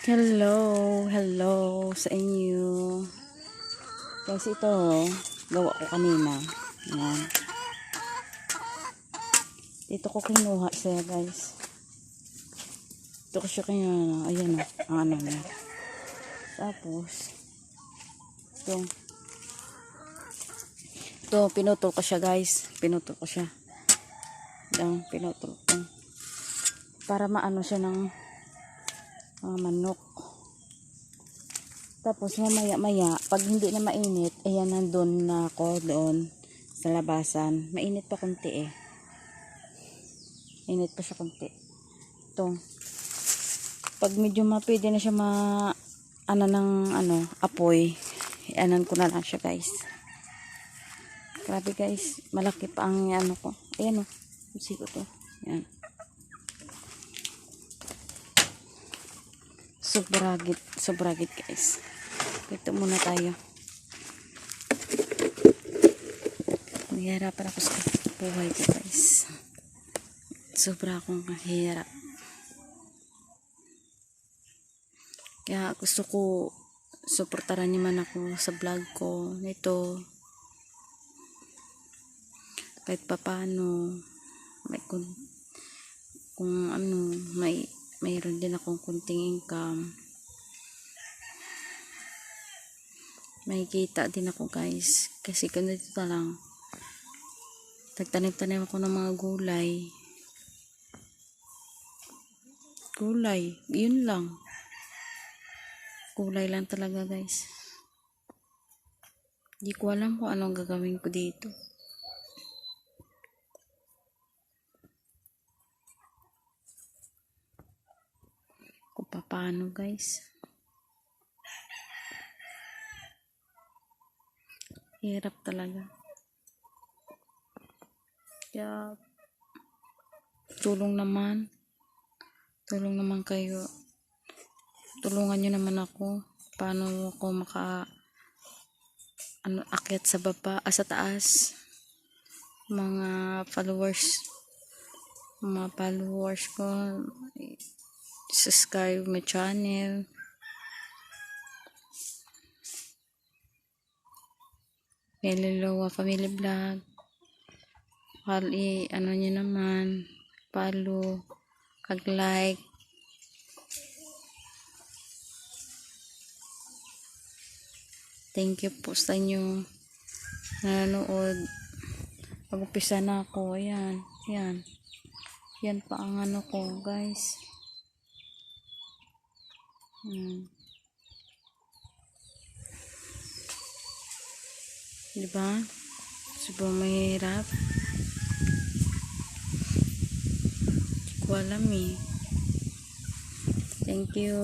Hello sa inyo. Kasi ito, gawa ko kanina. Ayan. Dito ko kinuha siya, guys. Ito ko siya kinuha. Ayan o, ang ano niya. Tapos, ito, pinutol ko siya, guys. Pinutol ko siya. Ayan, pinutol ko. Para maano siya ng manok. Tapos mamaya pag hindi na mainit, ayan, nandun na ako doon sa labasan. Mainit pa konti eh. Init pa siya konti. Ito. Pag medyo pwede na siya apoy, anan ko na lang siya, guys. Grabe, guys. Malaki pa ang ano ko. Ayan o. Usi ko to. Ayan. Sobragit, guys. Ito muna tayo. Nahihirapan ako sa buhay ko, guys. Sobra akong hirap. Kaya gusto ko suportaran niyo man ako sa vlog ko nito. Kahit papano mayroon din akong kunting income. May kita din ako, guys. Kasi ganito na lang. Nagtanim-tanim ako ng mga gulay. Yun lang. Gulay lang talaga, guys. Hindi ko alam kung anong gagawin ko dito. Kung paano, guys. Hirap talaga. Kaya tulong naman kayo. Tulungan nyo naman ako. Paano ako akyat sa sa taas. Mga followers ko, subscribe my channel. Melolowa Family Vlog. Ano nyo naman, follow, kag-like. Thank you po sa inyo nanonood. Mag-upisa na ako. Ayan. Yan pa ang ano ko, guys. Diba? Sobrang mahirap. Hindi ko alam eh. Thank you.